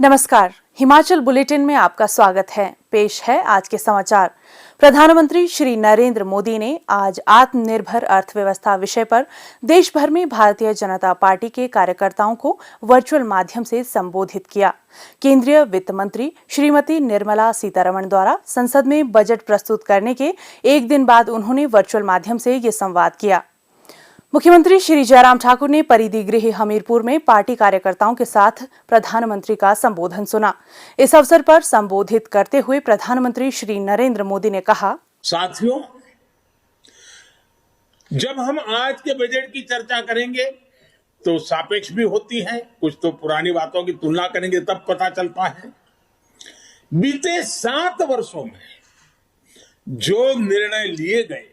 नमस्कार, हिमाचल बुलेटिन में आपका स्वागत है। पेश है आज के समाचार। प्रधानमंत्री श्री नरेंद्र मोदी ने आज आत्मनिर्भर अर्थव्यवस्था विषय पर देश भर में भारतीय जनता पार्टी के कार्यकर्ताओं को वर्चुअल माध्यम से संबोधित किया। केंद्रीय वित्त मंत्री श्रीमती निर्मला सीतारमण द्वारा संसद में बजट प्रस्तुत करने के एक दिन बाद उन्होंने वर्चुअल माध्यम से ये संवाद किया। मुख्यमंत्री श्री जयराम ठाकुर ने परिधि गृह हमीरपुर में पार्टी कार्यकर्ताओं के साथ प्रधानमंत्री का संबोधन सुना। इस अवसर पर संबोधित करते हुए प्रधानमंत्री श्री नरेंद्र मोदी ने कहा, साथियों, जब हम आज के बजट की चर्चा करेंगे तो सापेक्ष भी होती है, कुछ तो पुरानी बातों की तुलना करेंगे तब पता चलता है। बीते 7 वर्षों में जो निर्णय लिए गए,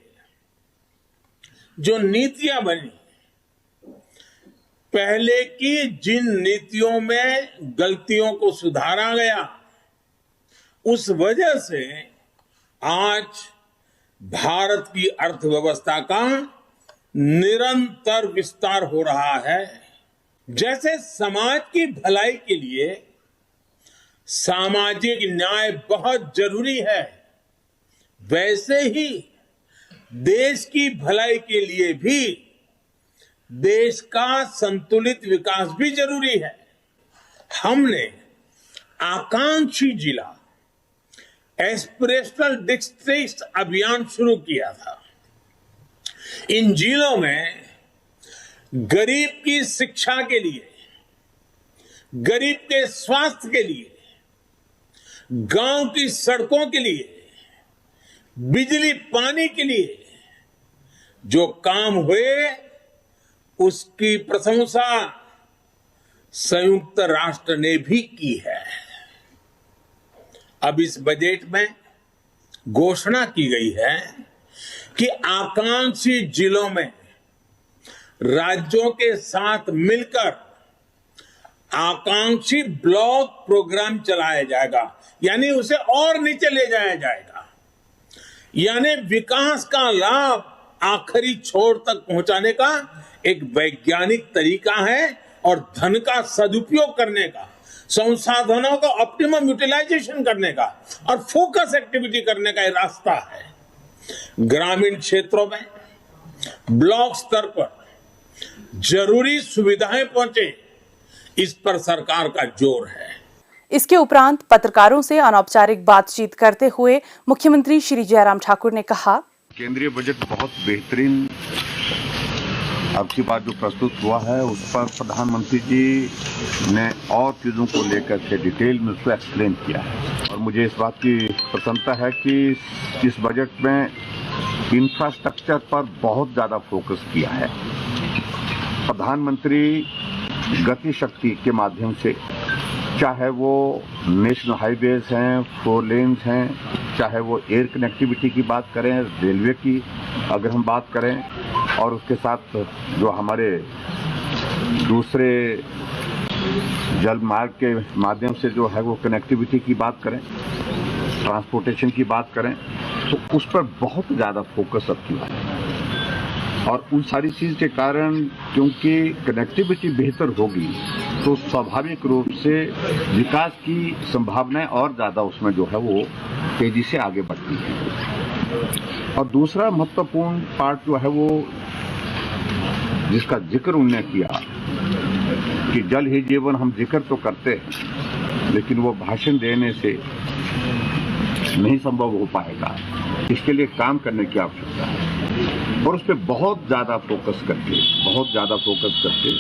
जो नीतियां बनी, पहले की जिन नीतियों में गलतियों को सुधारा गया, उस वजह से आज भारत की अर्थव्यवस्था का निरंतर विस्तार हो रहा है। जैसे समाज की भलाई के लिए सामाजिक न्याय बहुत जरूरी है, वैसे ही देश की भलाई के लिए भी देश का संतुलित विकास भी जरूरी है। हमने आकांक्षी जिला एस्पिरेशनल डिस्ट्रिक्ट अभियान शुरू किया था। इन जिलों में गरीब की शिक्षा के लिए, गरीब के स्वास्थ्य के लिए, गांव की सड़कों के लिए, बिजली पानी के लिए जो काम हुए, उसकी प्रशंसा संयुक्त राष्ट्र ने भी की है। अब इस बजट में घोषणा की गई है कि आकांक्षी जिलों में राज्यों के साथ मिलकर आकांक्षी ब्लॉक प्रोग्राम चलाया जाएगा, यानी उसे और नीचे ले जाया जाएगा। यानी विकास का लाभ आखिरी छोर तक पहुंचाने का एक वैज्ञानिक तरीका है और धन का सदुपयोग करने का, संसाधनों का ऑप्टिमम यूटिलाइजेशन करने का और फोकस एक्टिविटी करने का एक रास्ता है। ग्रामीण क्षेत्रों में ब्लॉक स्तर पर जरूरी सुविधाएं पहुंचे, इस पर सरकार का जोर है। इसके उपरांत पत्रकारों से अनौपचारिक बातचीत करते हुए मुख्यमंत्री श्री जयराम ठाकुर ने कहा, केंद्रीय बजट बहुत बेहतरीन अब की बात जो प्रस्तुत हुआ है, उस पर प्रधानमंत्री जी ने और चीज़ों को लेकर के डिटेल में उसको एक्सप्लेन किया है। और मुझे इस बात की प्रसन्नता है कि इस बजट में इंफ्रास्ट्रक्चर पर बहुत ज़्यादा फोकस किया है। प्रधानमंत्री गति शक्ति के माध्यम से, चाहे वो नेशनल हाईवेज हैं, 4 लेन्स हैं, चाहे वो एयर कनेक्टिविटी की बात करें, रेलवे की अगर हम बात करें, और उसके साथ जो हमारे दूसरे जल मार्ग के माध्यम से जो है वो कनेक्टिविटी की बात करें, ट्रांसपोर्टेशन की बात करें, तो उस पर बहुत ज़्यादा फोकस अब किया है। और उन सारी चीज़ के कारण क्योंकि कनेक्टिविटी बेहतर होगी तो स्वाभाविक रूप से विकास की संभावनाएं और ज़्यादा उसमें जो है वो तेजी से आगे बढ़ती है। और दूसरा महत्वपूर्ण पार्ट जो है वो जिसका जिक्र उन्होंने किया कि जल ही जीवन, हम जिक्र तो करते हैं लेकिन वो भाषण देने से नहीं संभव हो पाएगा, इसके लिए काम करने की आवश्यकता है। और उस पर बहुत ज़्यादा फोकस करके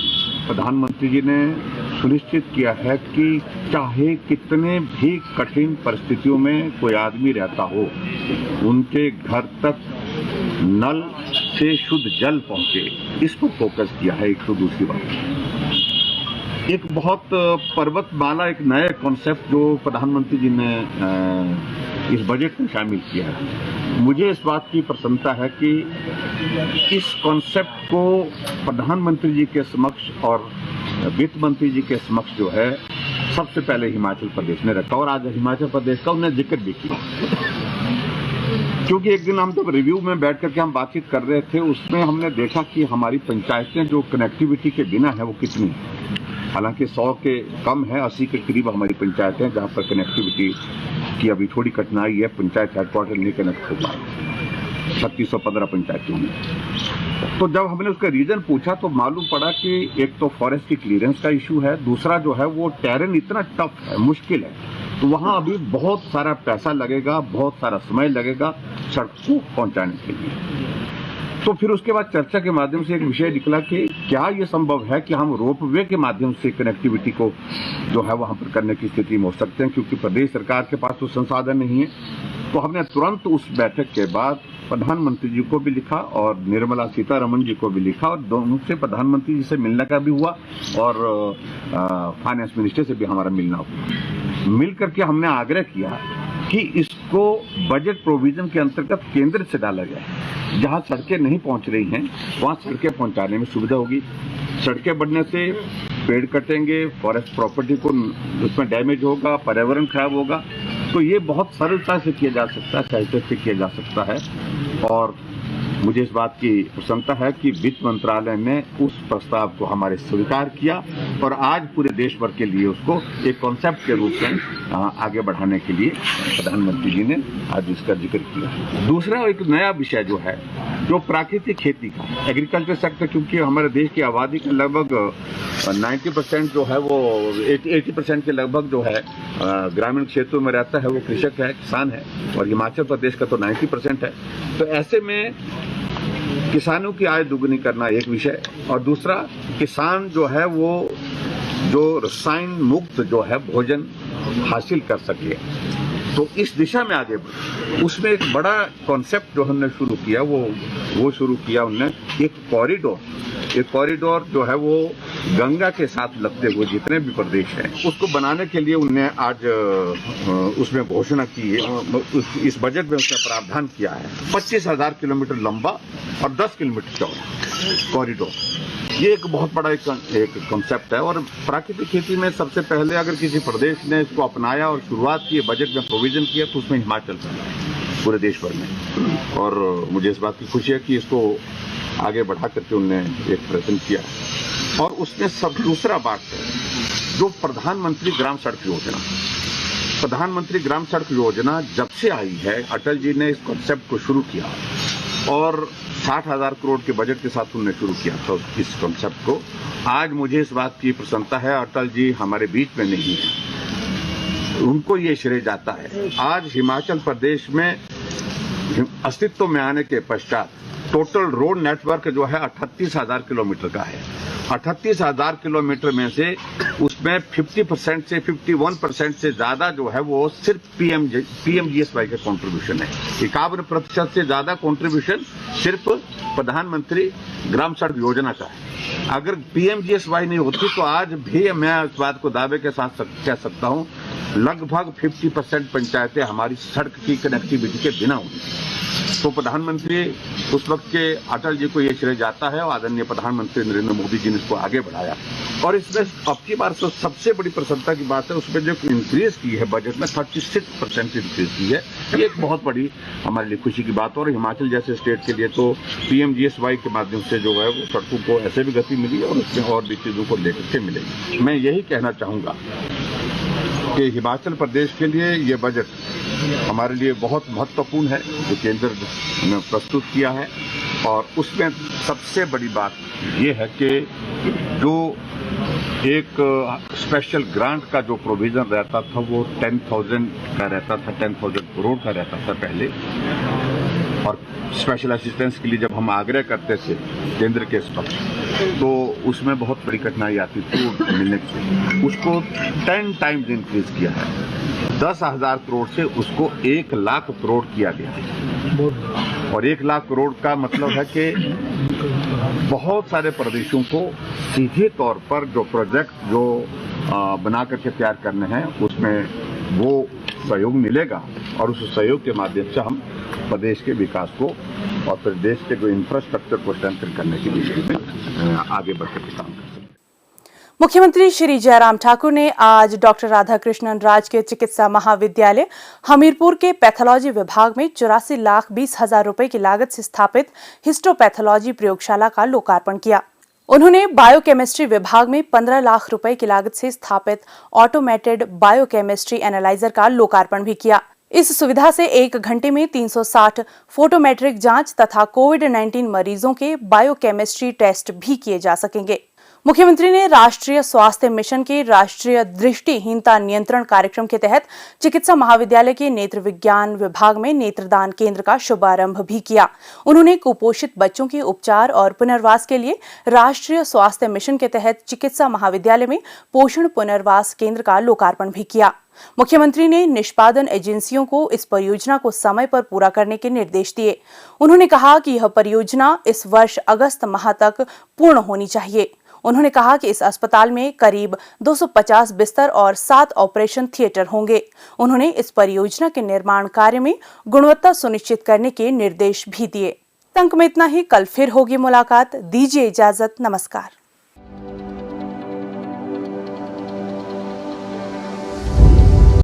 प्रधानमंत्री जी ने सुनिश्चित किया है कि चाहे कितने भी कठिन परिस्थितियों में कोई आदमी रहता हो, उनके घर तक नल से शुद्ध जल पहुंचे, इस पर फोकस किया है। एक तो दूसरी बात, एक बहुत पर्वतमाला, एक नया कॉन्सेप्ट जो प्रधानमंत्री जी ने इस बजट में शामिल किया है। मुझे इस बात की प्रसन्नता है कि इस कॉन्सेप्ट को प्रधानमंत्री जी के समक्ष और वित्त मंत्री जी के समक्ष जो है सबसे पहले हिमाचल प्रदेश ने रखा, और आज हिमाचल प्रदेश का उन्हें जिक्र भी किया। क्योंकि एक दिन हम जब रिव्यू में बैठ करके हम बातचीत कर रहे थे, उसमें हमने देखा कि हमारी पंचायतें जो कनेक्टिविटी के बिना है वो कितनी है। हालांकि 100 के कम है, 80 के करीब हमारी पंचायतें हैं जहां पर कनेक्टिविटी की अभी थोड़ी कठिनाई है। पंचायत हेडक्वार्टर नहीं कनेक्ट हो पाए 3615 पंचायतों में। तो जब हमने उसका रीजन पूछा तो मालूम पड़ा कि एक तो फॉरेस्ट की क्लियरेंस का इशू है, दूसरा जो है वो टेरेन इतना टफ है, मुश्किल है, तो वहां अभी बहुत सारा पैसा लगेगा, बहुत सारा समय लगेगा सड़क को पहुंचाने के लिए। तो फिर उसके बाद चर्चा के माध्यम से एक विषय निकला कि क्या ये संभव है कि हम रोपवे के माध्यम से कनेक्टिविटी को जो है वहां पर करने की स्थिति में हो सकते हैं, क्योंकि प्रदेश सरकार के पास तो संसाधन नहीं है। तो हमने तुरंत उस बैठक के बाद प्रधानमंत्री जी को भी लिखा और निर्मला सीतारमण जी को भी लिखा, और दोनों से प्रधानमंत्री जी से मिलने का भी हुआ और फाइनेंस मिनिस्टर से भी हमारा मिलना हुआ। मिल करके हमने आग्रह किया कि इसको बजट प्रोविजन के अंतर्गत केंद्र से डाला जाए। जहां सड़कें नहीं पहुंच रही हैं वहां सड़कें पहुंचाने में सुविधा होगी। सड़कें बढ़ने से पेड़ कटेंगे, फॉरेस्ट प्रॉपर्टी को उसमें डैमेज होगा, पर्यावरण खराब होगा। तो ये बहुत सरलता से किया जा सकता है, सहजता से किया जा सकता है। और मुझे इस बात की प्रसन्नता है कि वित्त मंत्रालय ने उस प्रस्ताव को हमारे स्वीकार किया और आज पूरे देश भर के लिए उसको एक कॉन्सेप्ट के रूप में आगे बढ़ाने के लिए प्रधानमंत्री जी ने आज इसका जिक्र किया। दूसरा एक नया विषय जो है, जो प्राकृतिक खेती का एग्रीकल्चर सेक्टर, क्योंकि हमारे देश की आबादी का लगभग 90% जो है वो 80% के लगभग जो है ग्रामीण क्षेत्रों में रहता है, वो कृषक है, किसान है, और हिमाचल प्रदेश का तो 90% है। तो ऐसे में किसानों की आय दुगनी करना एक विषय, और दूसरा किसान जो है वो जो रसायन मुक्त जो है भोजन हासिल कर सके, तो इस दिशा में आगे बढ़े। उसमें एक बड़ा कॉन्सेप्ट जो हमने शुरू किया वो शुरू किया उनने, एक कॉरिडोर जो है वो गंगा के साथ लगते हुए जितने भी प्रदेश हैं उसको बनाने के लिए उनने आज उसमें घोषणा की है। इस बजट में उसका प्रावधान किया है 25,000 किलोमीटर लंबा और 10 किलोमीटर चौड़ा कॉरिडोर। ये एक बहुत बड़ा एक कॉन्सेप्ट है। और प्राकृतिक खेती में सबसे पहले अगर किसी प्रदेश ने इसको अपनाया और शुरुआत की, बजट में प्रोविजन किया, तो उसमें हिमाचल का पूरे देश भर में। और मुझे इस बात की खुशी है कि इसको आगे बढ़ा करके उन्होंने एक प्रयत्न किया। और उसमें सब दूसरा बात है जो प्रधानमंत्री ग्राम सड़क योजना जब से आई है, अटल जी ने इस कॉन्सेप्ट को शुरू किया और 60,000 करोड़ के बजट के साथ उन्होंने शुरू किया था इस कॉन्सेप्ट को। आज मुझे इस बात की प्रसन्नता है, अटल जी हमारे बीच में नहीं है, उनको ये श्रेय जाता है। आज हिमाचल प्रदेश में अस्तित्व में आने के पश्चात टोटल रोड नेटवर्क जो है 38,000 किलोमीटर का है। 38,000 किलोमीटर में से उसमें 50% से 51% से ज्यादा जो है वो सिर्फ पीएमजीएसवाई का कंट्रीब्यूशन है। 51% से ज्यादा कंट्रीब्यूशन सिर्फ प्रधानमंत्री ग्राम सड़क योजना का है। अगर पीएमजीएसवाई नहीं होती तो आज भी मैं इस बात को दावे के साथ कह सकता हूं, लगभग 50% पंचायतें हमारी सड़क की कनेक्टिविटी के बिना हुई। तो प्रधानमंत्री उस वक्त के अटल जी को ये श्रेय जाता है और आदरणीय प्रधानमंत्री नरेंद्र मोदी जी ने इसको आगे बढ़ाया। और इसमें अब की बार तो सबसे बड़ी प्रसन्नता की बात है, उसमें जो इंक्रीज की है बजट में 36% इंक्रीज की है। ये एक बहुत बड़ी हमारे लिए खुशी की बात। और हिमाचल जैसे स्टेट के लिए तो पीएमजीएसवाई के माध्यम से जो है वो सड़कों को ऐसे भी गति मिली और उसमें और भी चीजों को लेकर के मिलेगी। मैं यही कहना चाहूंगा कि हिमाचल प्रदेश के लिए ये बजट हमारे लिए बहुत महत्वपूर्ण है जो केंद्र ने प्रस्तुत किया है। और उसमें सबसे बड़ी बात ये है कि जो एक स्पेशल ग्रांट का जो प्रोविजन रहता था वो 10,000 का रहता था, 10,000 करोड़ का रहता था पहले। और स्पेशल असिस्टेंस के लिए जब हम आग्रह करते थे केंद्र के पक्ष, तो उसमें बहुत बड़ी कठिनाई आती थी मिलने से। उसको 10 टाइम्स इंक्रीज किया है, 10,000 करोड़ से उसको 1 लाख करोड़ किया गया है। और 1 लाख करोड़ का मतलब है कि बहुत सारे प्रदेशों को सीधे तौर पर जो प्रोजेक्ट जो बना करके तैयार करने हैं उसमें वो सहयोग मिलेगा। और उस सहयोग के माध्यम से हम प्रदेश के विकास को और प्रदेश के जो इंफ्रास्ट्रक्चर को स्ट्रेंथन करने के लिए आगे बढ़कर के काम कर सकते हैं। मुख्यमंत्री श्री जयराम ठाकुर ने आज डॉक्टर राधाकृष्णन राजकीय चिकित्सा महाविद्यालय हमीरपुर के पैथोलॉजी विभाग में 84,20,000 रुपए की लागत से स्थापित हिस्टोपैथोलॉजी प्रयोगशाला का लोकार्पण किया। उन्होंने बायोकेमिस्ट्री विभाग में 15 लाख रुपए की लागत से स्थापित ऑटोमेटेड बायोकेमिस्ट्री एनालाइजर का लोकार्पण भी किया। इस सुविधा से 1 घंटे में 360 फोटोमेट्रिक जांच तथा कोविड-19 मरीजों के बायोकेमिस्ट्री टेस्ट भी किए जा सकेंगे। मुख्यमंत्री ने राष्ट्रीय स्वास्थ्य मिशन के राष्ट्रीय दृष्टिहीनता नियंत्रण कार्यक्रम के तहत चिकित्सा महाविद्यालय के नेत्र विज्ञान विभाग में नेत्रदान केंद्र का शुभारंभ भी किया। उन्होंने कुपोषित बच्चों के उपचार और पुनर्वास के लिए राष्ट्रीय स्वास्थ्य मिशन के तहत चिकित्सा महाविद्यालय में पोषण पुनर्वास केंद्र का लोकार्पण भी किया। मुख्यमंत्री ने निष्पादन एजेंसियों को इस परियोजना को समय पर पूरा करने के निर्देश दिए। उन्होंने कहा कि यह परियोजना इस वर्ष अगस्त माह तक पूर्ण होनी चाहिए। उन्होंने कहा कि इस अस्पताल में करीब 250 बिस्तर और 7 ऑपरेशन थिएटर होंगे। उन्होंने इस परियोजना के निर्माण कार्य में गुणवत्ता सुनिश्चित करने के निर्देश भी दिए। अंक में इतना ही। कल फिर होगी मुलाकात। दीजिए इजाजत। नमस्कार।